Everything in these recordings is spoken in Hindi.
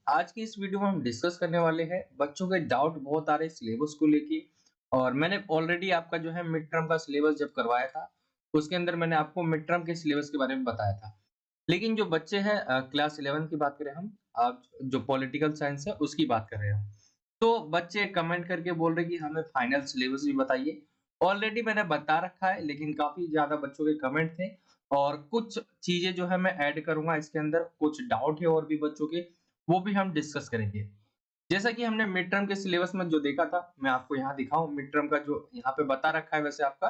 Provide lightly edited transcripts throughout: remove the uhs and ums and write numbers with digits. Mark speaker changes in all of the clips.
Speaker 1: आज की इस वीडियो में हम डिस्कस करने वाले हैं बच्चों के डाउट बहुत आ रहे सिलेबस को लेके। और मैंने ऑलरेडी आपका जो है मिड टर्म का सिलेबस जब करवाया था, उसके अंदर मैंने आपको मिड टर्म के सिलेबस के बारे में बताया था। लेकिन जो बच्चे हैं क्लास 11 की बात करें हम, जो पॉलिटिकल साइंस है उसकी बात कर रहे हैं। तो बच्चे कमेंट करके बोल रहे कि हमें फाइनल सिलेबस भी बताइए। ऑलरेडी मैंने बता रखा है, लेकिन काफी ज्यादा बच्चों के कमेंट थे और कुछ चीजें जो है मैं ऐड करूंगा इसके अंदर। कुछ डाउट है और भी बच्चों के, वो भी हम डिस्कस करेंगे। जैसा कि हमने मिड टर्म के सिलेबस में जो देखा था, मैं आपको यहाँ दिखाऊं मिड टर्म का जो यहाँ पे बता रखा है। वैसे आपका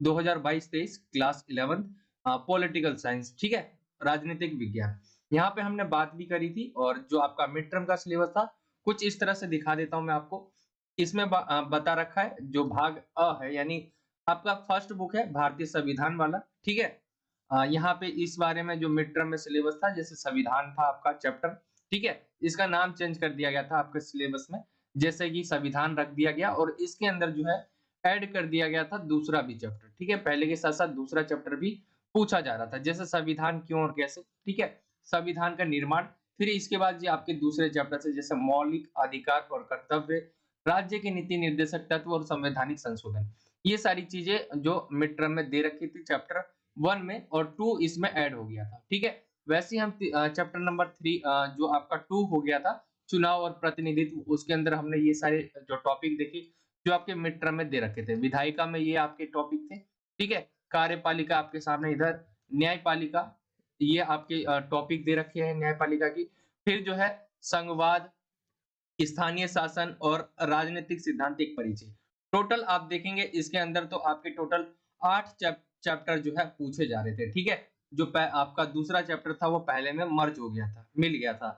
Speaker 1: 2022-23 क्लास 11 पॉलिटिकल साइंस, ठीक है, राजनीतिक विज्ञान। यहाँ पे हमने बात भी करी थी और जो आपका मिड टर्म का सिलेबस था कुछ इस तरह से दिखा देता हूँ मैं आपको। इसमें बता रखा है जो भाग अ है, यानी आपका फर्स्ट बुक है भारतीय संविधान वाला, ठीक है। यहाँ पे इस बारे में जो मिड टर्म में सिलेबस था, जैसे संविधान था आपका चैप्टर, ठीक है, इसका नाम चेंज कर दिया गया था आपके सिलेबस में, जैसे कि संविधान रख दिया गया और इसके अंदर जो है ऐड कर दिया गया था दूसरा भी चैप्टर, ठीक है। पहले के साथ साथ दूसरा चैप्टर भी पूछा जा रहा था, जैसे संविधान क्यों और कैसे, ठीक है, संविधान का निर्माण। फिर इसके बाद ये आपके दूसरे चैप्टर से जैसे मौलिक अधिकार और कर्तव्य, राज्य के नीति निर्देशक तत्व और संवैधानिक संशोधन, ये सारी चीजें जो मिड टर्म में दे रखी थी चैप्टर 1 में, और 2 इसमें ऐड हो गया था, ठीक है। वैसे ही हम चैप्टर नंबर 3 जो आपका 2 हो गया था चुनाव और प्रतिनिधित्व, उसके अंदर हमने ये सारे जो टॉपिक देखे जो आपके मिड टर्म में दे रखे थे। विधायिका में ये आपके टॉपिक थे, ठीक है। कार्यपालिका आपके सामने इधर, न्यायपालिका, ये आपके टॉपिक दे रखे हैं न्यायपालिका की। फिर जो है संघवाद, स्थानीय शासन और राजनीतिक सिद्धांतिक परिचय। टोटल आप देखेंगे इसके अंदर तो आपके टोटल 8 चैप्टर जो है पूछे जा रहे थे, ठीक है। जो आपका दूसरा चैप्टर था वो पहले में मर्ज हो गया था, मिल गया था।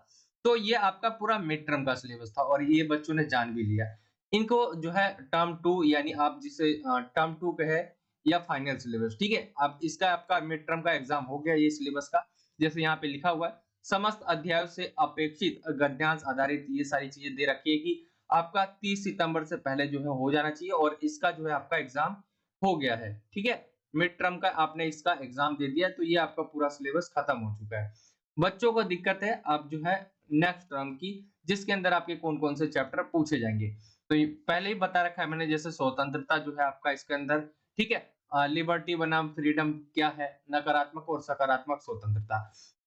Speaker 1: तो ये आपका पूरा मिड टर्म का सिलेबस था और ये बच्चों ने जान भी लिया। इनको जो है टर्म 2, यानी आप जिसे टर्म 2 कहे या फाइनल सिलेबस, ठीक है। आप इसका आपका मिड टर्म का एग्जाम हो गया ये सिलेबस का, जैसे यहाँ पे लिखा हुआ है समस्त अध्यायों से अपेक्षित गद्यांश आधारित, ये सारी चीजें दे रखी है कि आपका 30 सितंबर से पहले जो है हो जाना चाहिए और इसका जो है आपका एग्जाम हो गया है, ठीक है। मिड टर्म का आपने इसका एग्जाम दे दिया तो ये आपका पूरा सिलेबस खत्म हो चुका है। बच्चों को दिक्कत है अब जो है नेक्स्ट टर्म की, जिसके अंदर आपके कौन कौन से चैप्टर पूछे जाएंगे। तो ये पहले ही बता रखा है मैंने, जैसे स्वतंत्रता जो है आपका इसके अंदर, ठीक है। लिबर्टी बनाम फ्रीडम क्या है, नकारात्मक और सकारात्मक स्वतंत्रता।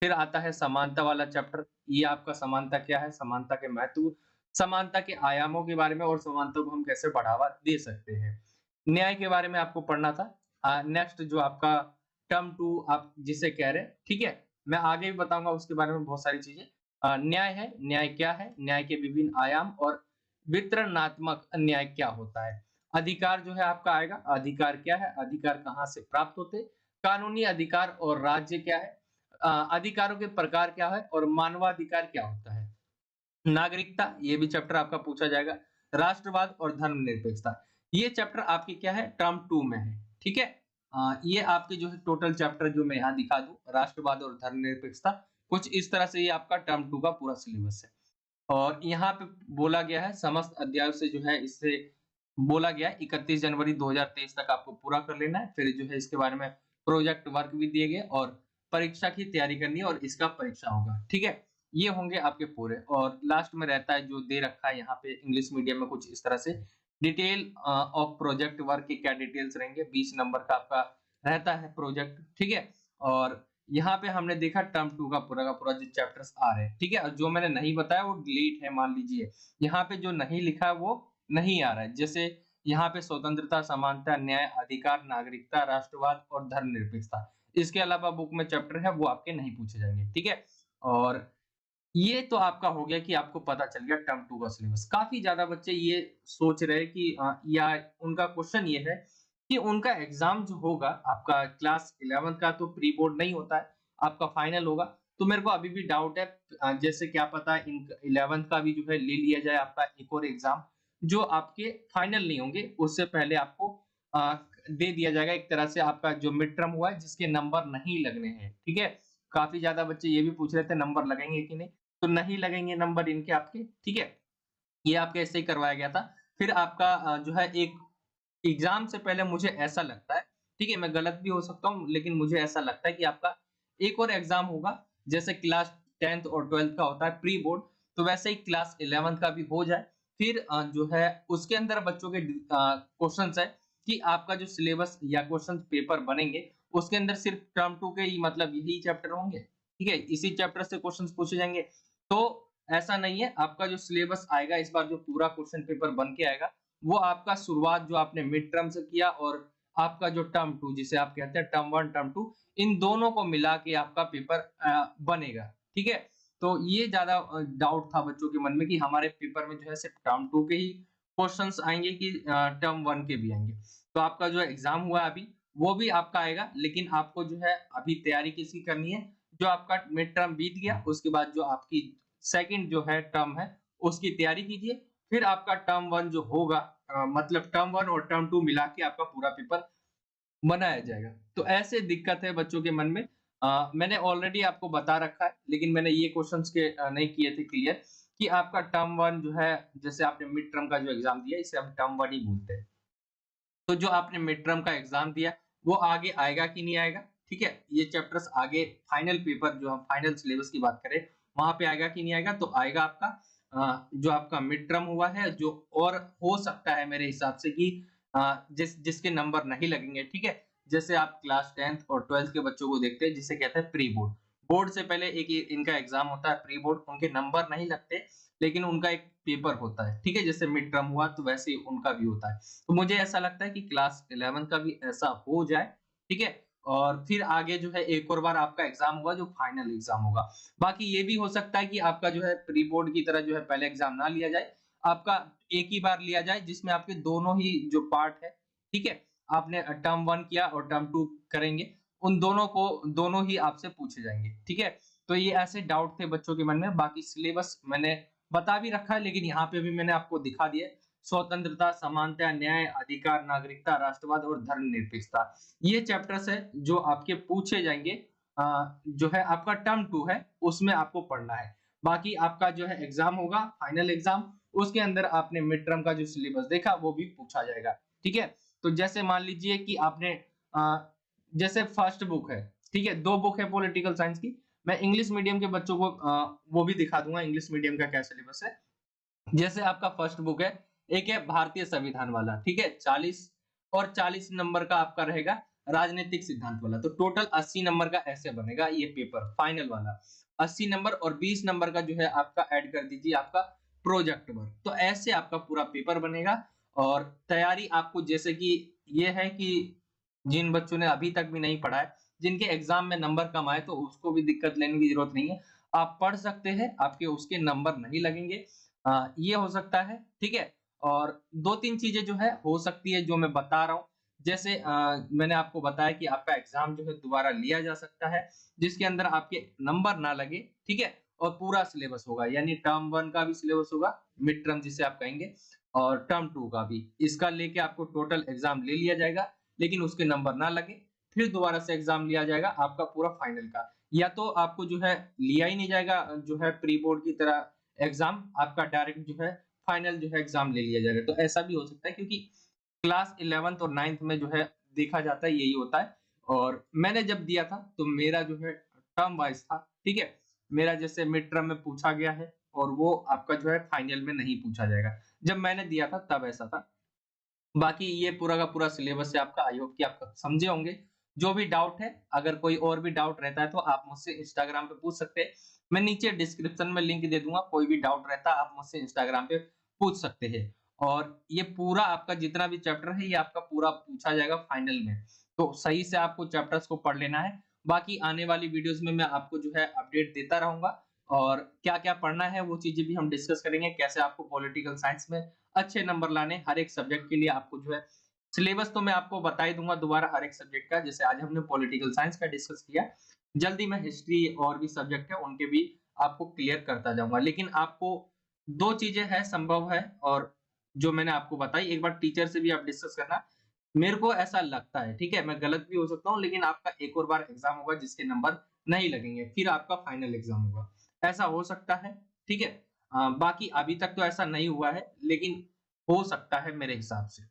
Speaker 1: फिर आता है समानता वाला चैप्टर, ये आपका समानता क्या है, समानता के महत्व, समानता के आयामों के बारे में और समानता को हम कैसे बढ़ावा दे सकते हैं। न्याय के बारे में आपको पढ़ना था। नेक्स्ट जो आपका टर्म 2 आप जिसे कह रहे हैं, ठीक है, मैं आगे भी बताऊंगा उसके बारे में बहुत सारी चीजें। न्याय है, न्याय क्या है, न्याय के विभिन्न आयाम और वितरणात्मक न्याय क्या होता है। अधिकार जो है आपका आएगा, अधिकार क्या है, अधिकार कहाँ से प्राप्त होते, कानूनी अधिकार और राज्य क्या है, अधिकारों के प्रकार क्या है और मानवाधिकार क्या होता है। नागरिकता, ये भी चैप्टर आपका पूछा जाएगा। राष्ट्रवाद और धर्मनिरपेक्षता, ये चैप्टर आपके क्या है, टर्म 2 में है, ठीक है। ये आपके जो है टोटल चैप्टर जो मैं यहाँ दिखा दूं, राष्ट्रवाद और धर्मनिरपेक्षता, कुछ इस तरह से ये आपका टर्म 2 का पूरा सिलेबस है। और यहाँ पे बोला गया है समस्त अध्यायों से जो है इससे बोला गया है 31 जनवरी 2023 तक आपको पूरा कर लेना है। फिर जो है इसके बारे में प्रोजेक्ट वर्क भी दिए गए और परीक्षा की तैयारी करनी है और इसका परीक्षा होगा, ठीक है। ये होंगे आपके पूरे, और लास्ट में रहता है जो दे रखा है यहाँ पे इंग्लिश मीडियम में कुछ इस तरह से डिटेल ऑफ प्रोजेक्ट वर्क के क्या डिटेल्स रहेंगे। 20 नंबर का आपका रहता है प्रोजेक्ट, ठीक है। और यहाँ पे हमने देखा टर्म 2 का पूरा जो चैप्टर्स आ रहे हैं, ठीक है। और जो मैंने नहीं बताया वो डिलीट है, मान लीजिए यहाँ पे जो नहीं लिखा है वो नहीं आ रहा है। जैसे यहाँ पे स्वतंत्रता, समानता, न्याय, अधिकार, नागरिकता, राष्ट्रवाद और धर्मनिरपेक्षता, इसके अलावा बुक में चैप्टर है वो आपके नहीं पूछे जाएंगे, ठीक है। और ये तो आपका हो गया कि आपको पता चल गया टर्म 2 का सिलेबस। काफी ज्यादा बच्चे ये सोच रहे हैं कि या उनका क्वेश्चन ये है कि उनका एग्जाम जो होगा आपका क्लास 11 का तो प्री बोर्ड नहीं होता है, आपका फाइनल होगा। तो मेरे को अभी भी डाउट है, जैसे क्या पता इन 11th का भी जो है ले लिया जाए आपका एक और एग्जाम, जो आपके फाइनल नहीं होंगे उससे पहले आपको दे दिया जाएगा। एक तरह से आपका जो मिड टर्म हुआ है जिसके नंबर नहीं लगने हैं, ठीक है। काफी ज्यादा बच्चे ये भी पूछ रहे थे नंबर लगेंगे कि नहीं, तो नहीं लगेंगे नंबर इनके आपके, ठीक है। ये आपके ऐसे ही करवाया गया था। फिर आपका जो है एक एग्जाम से पहले मुझे ऐसा लगता है, ठीक है, मैं गलत भी हो सकता हूँ, लेकिन मुझे ऐसा लगता है कि आपका एक और एग्जाम होगा, जैसे क्लास 10th और 12th का होता है प्री बोर्ड, तो वैसे ही क्लास 11th का भी हो जाए। फिर जो है उसके अंदर बच्चों के क्वेश्चंस है कि आपका जो सिलेबस या क्वेश्चन पेपर बनेंगे, उसके अंदर सिर्फ टर्म 2 के ही मतलब यही चैप्टर होंगे, ठीक है? इसी चैप्टर से क्वेश्चंस पूछे जाएँगे। तो ऐसा नहीं है, आपका जो सिलेबस आएगा इस बार जो पूरा क्वेश्चन पेपर बन के आएगा, वो आपका शुरुआत जो आपने मिड टर्म से किया और आपका जो टर्म 2 जिसे आप कहते हैं टर्म 1, टर्म 2 इन दोनों को मिला के आपका पेपर बनेगा, ठीक है? तो ये ज़्यादा डाउट था बच्चों के मन में कि हमारे पेपर में जो है सिर्फ टर्म 2 के ही क्वेश्चंस आएँगे कि टर्म 1 के भी आएँगे। तो आपका जो एग्ज़ाम हुआ है अभी, वो भी आपका आएगा, लेकिन आपको जो है अभी तैयारी किसकी करनी है? जो आपका मिड टर्म बीत गया, उसके बाद जो आपकी सेकंड जो है टर्म है, उसकी तैयारी कीजिए। फिर आपका टर्म 1 जो होगा मतलब टर्म 1 और टर्म 2 मिला के आपका पूरा पेपर बनाया जाएगा। तो ऐसे दिक्कत है बच्चों के मन में। मैंने ऑलरेडी आपको बता रखा है, लेकिन मैंने ये क्वेश्चंस के नहीं किए थे क्लियर कि आपका टर्म 1 जो है, जैसे आपने मिड टर्म का जो एग्ज़ाम दिया, इसे हम टर्म 1 ही बोलते हैं। तो जो आपने मिड टर्म का एग्ज़ाम दिया, वो आगे आएगा कि नहीं आएगा, ठीक है? ये चैप्टर्स आगे फाइनल पेपर जो हम फाइनल सिलेबस की बात करें, वहाँ पे आएगा कि नहीं आएगा? तो आएगा आपका जो आपका मिड टर्म हुआ है जो और हो सकता है मेरे हिसाब से कि जिसके नंबर नहीं लगेंगे, ठीक है? जैसे आप क्लास 10th और 12th के बच्चों को देखते हैं जिसे कहते हैं प्री बोर्ड। बोर्ड से पहले एक ये इनका एग्ज़ाम होता है प्री बोर्ड, उनके नंबर नहीं लगते, लेकिन उनका एक पेपर होता है, ठीक है? जैसे मिड टर्म हुआ तो वैसे ही उनका भी होता है। तो मुझे ऐसा लगता है कि क्लास 11 का भी ऐसा हो जाए, ठीक है? और फिर आगे जो है एक और बार आपका एग्ज़ाम होगा जो फाइनल एग्ज़ाम होगा। बाकी ये भी हो सकता है कि आपका जो है प्री बोर्ड की तरह जो है पहले एग्ज़ाम ना लिया जाए, आपका एक ही बार लिया जाए जिसमें आपके दोनों ही जो पार्ट है, ठीक है? आपने टर्म 1 किया और टर्म 2 करेंगे, उन दोनों ही आपसे पूछे जाएँगे, ठीक है? तो ये ऐसे डाउट थे बच्चों के मन में, बाकी सिलेबस मैंने बता भी रखा है लेकिन यहाँ पे भी मैंने आपको दिखा दिया है। स्वतंत्रता, समानता, न्याय, अधिकार, नागरिकता, राष्ट्रवाद और धर्मनिरपेक्षता। ये चैप्टर्स है जो आपके पूछे जाएँगे जो है आपका टर्म 2 है, उसमें आपको पढ़ना है। बाकी आपका जो है एग्ज़ाम होगा, फाइनल एग्ज़ाम, उसके अंदर आपने मिड टर्म का जो सिलेबस देखा वो भी पूछा जाएगा, ठीक है? तो जैसे मान लीजिए कि आपने जैसे फर्स्ट बुक है, ठीक है? 2 बुक है पॉलिटिकल साइंस की। मैं इंग्लिश मीडियम के बच्चों को वो भी दिखा दूँगा इंग्लिश मीडियम का क्या सिलेबस है। जैसे आपका फर्स्ट बुक है, एक है भारतीय संविधान वाला, ठीक है? 40 और 40 नंबर का आपका रहेगा राजनीतिक सिद्धांत वाला। तो टोटल 80 नंबर का ऐसे बनेगा ये पेपर फाइनल वाला। 80 नंबर और 20 नंबर का जो है आपका ऐड कर दीजिए आपका प्रोजेक्ट वर्क। तो ऐसे आपका पूरा पेपर बनेगा और तैयारी आपको जैसे कि ये है कि जिन बच्चों ने अभी तक भी नहीं पढ़ा है, जिनके एग्ज़ाम में नंबर कम आए तो उसको भी दिक्कत लेने की ज़रूरत नहीं है। आप पढ़ सकते हैं, आपके उसके नंबर नहीं लगेंगे। ये हो सकता है, ठीक है? और 2-3 चीज़ें जो है हो सकती है जो मैं बता रहा हूँ। जैसे मैंने आपको बताया कि आपका एग्ज़ाम जो है दोबारा लिया जा सकता है, जिसके अंदर आपके नंबर ना लगे, ठीक है? और पूरा सिलेबस होगा, यानी टर्म 1 का भी सिलेबस होगा, मिड टर्म जिसे आप कहेंगे और टर्म 2 का भी। इसका लेके आपको टोटल एग्ज़ाम ले लिया जाएगा, लेकिन उसके नंबर ना लगे, फिर दोबारा से एग्ज़ाम लिया जाएगा आपका पूरा फाइनल का। या तो आपको जो है लिया ही नहीं जाएगा जो है प्री बोर्ड की तरह एग्ज़ाम आपका डायरेक्ट जो है फाइनल जो है एग्ज़ाम ले लिया जाएगा। तो ऐसा भी हो सकता है क्योंकि क्लास 11th और 9th में जो है देखा जाता है यही होता है और मैंने जब दिया था तो मेरा जो है टर्म वाइज़ था, ठीक है? मेरा जैसे मिड टर्म में पूछा गया है और वो आपका जो है फाइनल में नहीं पूछा जाएगा। जब मैंने दिया था तब ऐसा था। बाकी ये पूरा का पूरा सिलेबस है आपका, आई होप कि आप समझे होंगे। जो भी डाउट है, अगर कोई और भी डाउट रहता है तो आप मुझसे इंस्टाग्राम पे पूछ सकते हैं। मैं नीचे डिस्क्रिप्शन में लिंक दे दूँगा, कोई भी डाउट रहता है आप मुझसे इंस्टाग्राम पे पूछ सकते हैं। और ये पूरा आपका जितना भी चैप्टर है ये आपका पूरा पूछा जाएगा फाइनल में। तो सही से आपको चैप्टर्स को पढ़ लेना है। बाकी आने वाली वीडियोज़ में मैं आपको जो है अपडेट देता रहूँगा और क्या-क्या पढ़ना है वो चीज़ें भी हम डिस्कस करेंगे। कैसे आपको पॉलिटिकल साइंस में अच्छे नंबर लाने हर एक सब्जेक्ट के लिए आपको जो है सिलेबस तो मैं आपको बता ही दूँगा दोबारा हर एक सब्जेक्ट का, जैसे आज हमने पॉलिटिकल साइंस का डिस्कस किया। जल्दी मैं हिस्ट्री और भी सब्जेक्ट है उनके भी आपको क्लियर करता जाऊँगा। लेकिन आपको 2 चीज़ें हैं संभव है और जो मैंने आपको बताई एक बार टीचर से भी आप डिस्कस करना। मेरे को ऐसा लगता है, ठीक है? मैं गलत भी हो सकता हूँ लेकिन आपका एक और बार एग्ज़ाम होगा जिसके नंबर नहीं लगेंगे, फिर आपका फाइनल एग्ज़ाम होगा। ऐसा हो सकता है, ठीक है? बाकी अभी तक तो ऐसा नहीं हुआ है, लेकिन हो सकता है मेरे हिसाब से।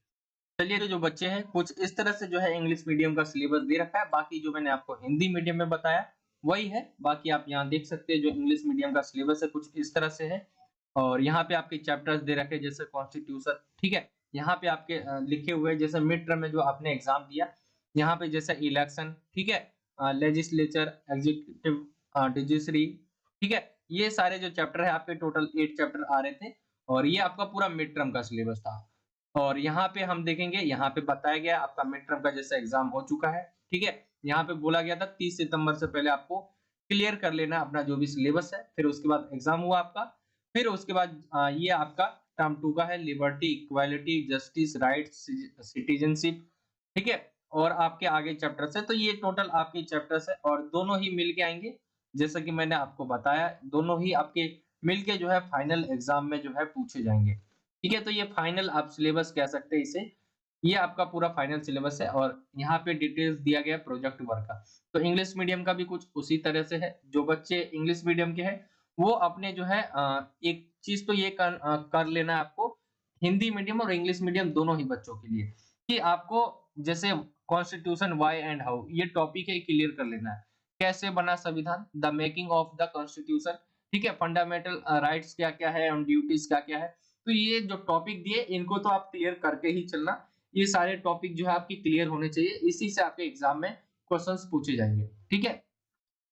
Speaker 1: चलिए तो जो बच्चे हैं कुछ इस तरह से जो है इंग्लिश मीडियम का सिलेबस दे रखा है, बाकी जो मैंने आपको हिंदी मीडियम में बताया वही है। बाकी आप यहाँ देख सकते हैं जो इंग्लिश मीडियम का सिलेबस है कुछ इस तरह से है। और यहाँ पे आपके चैप्टर्स दे रखे हैं जैसे कॉन्स्टिट्यूशन, ठीक है। यहाँ पे आपके लिखे हुए हैं जैसे मिड टर्म में जो आपने एग्जाम दिया, यहाँ पे जैसे इलेक्शन, ठीक है, लेजिस्लेचर, एग्जीक्यूटिव, जुडिशरी, ठीक है। ये सारे जो चैप्टर है आपके टोटल 8 चैप्टर आ रहे थे और ये आपका पूरा मिड टर्म का सिलेबस था। और यहाँ पे हम देखेंगे, यहाँ पे बताया गया आपका मिड टर्म का जैसे एग्जाम हो चुका है, ठीक है। यहाँ पे बोला गया था 30 सितंबर से पहले आपको क्लियर कर लेना अपना जो भी सिलेबस है, फिर उसके बाद एग्जाम हुआ आपका। फिर उसके बाद ये आपका टर्म 2 का है liberty, equality, justice, rights, citizenship, ठीक है। और आपके आगे चैप्टर्स है, तो ये टोटल आपके चैप्टर्स है और दोनों ही मिल के आएंगे। जैसा कि मैंने आपको बताया, दोनों ही आपके मिलके जो है फाइनल एग्जाम में जो है पूछे जाएंगे, ठीक है। तो ये फाइनल आप सिलेबस कह सकते हैं इसे। ये आपका पूरा फाइनल सिलेबस है और यहाँ पे डिटेल्स दिया गया है प्रोजेक्ट वर्क का। तो इंग्लिश मीडियम का भी कुछ उसी तरह से है। जो बच्चे इंग्लिश मीडियम के हैं वो अपने जो है एक चीज तो ये कर लेना है आपको, हिंदी मीडियम और इंग्लिश मीडियम दोनों ही बच्चों के लिए, कि आपको जैसे कॉन्स्टिट्यूशन व्हाई एंड हाउ ये टॉपिक है क्लियर कर लेना है। कैसे बना संविधान, the making of the constitution, ठीक है, फंडामेंटल राइट्स क्या क्या है और ड्यूटीज क्या क्या है। तो ये जो टॉपिक दिए इनको तो आप क्लियर करके ही चलना। ये सारे टॉपिक जो है आपकी क्लियर होने चाहिए, इसी से आपके एग्जाम में क्वेश्चंस पूछे जाएंगे, ठीक है।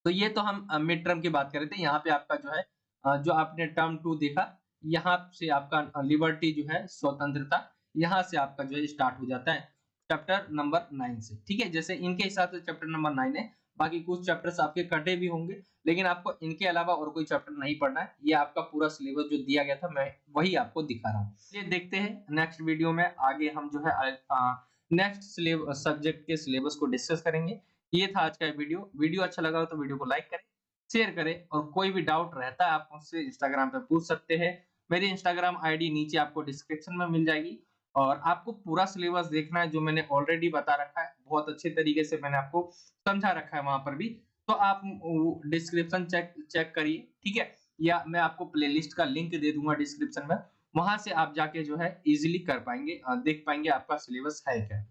Speaker 1: तो ये तो हम मिड टर्म की बात कर रहे थे। यहाँ पे आपका जो है जो आपने टर्म 2 देखा, यहाँ से आपका लिबर्टी जो है स्वतंत्रता, यहाँ से आपका जो है स्टार्ट हो जाता है चैप्टर नंबर 9 से, ठीक है। जैसे इनके हिसाब से चैप्टर नंबर 9 है, बाकी कुछ चैप्टर्स आपके कटे भी होंगे, लेकिन आपको इनके अलावा और कोई चैप्टर नहीं पढ़ना है। ये आपका पूरा सिलेबस जो दिया गया था मैं वही आपको दिखा रहा हूँ। ये देखते हैं नेक्स्ट वीडियो में आगे हम जो है नेक्स्ट सब्जेक्ट के सिलेबस को डिस्कस करेंगे। ये था आज का वीडियो। वीडियो अच्छा लगा हो तो वीडियो को लाइक करें, शेयर करें और कोई भी डाउट रहता है आप मुझसे इंस्टाग्राम पे पूछ सकते हैं। मेरी इंस्टाग्राम आईडी नीचे आपको डिस्क्रिप्शन में मिल जाएगी और आपको पूरा सिलेबस देखना है जो मैंने ऑलरेडी बता रखा है, बहुत अच्छे तरीके से मैंने आपको समझा रखा है वहां पर भी। तो आप डिस्क्रिप्शन चेक चेक करिए, ठीक है, या मैं आपको प्लेलिस्ट का लिंक दे दूंगा डिस्क्रिप्शन में, वहां से आप जाके जो है इजीली कर पाएंगे, देख पाएंगे आपका सिलेबस है क्या।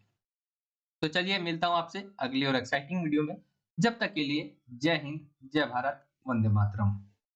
Speaker 1: तो चलिए मिलता हूँ आपसे अगली और एक्साइटिंग वीडियो में। जब तक के लिए जय हिंद, जय भारत, वंदे मातरम।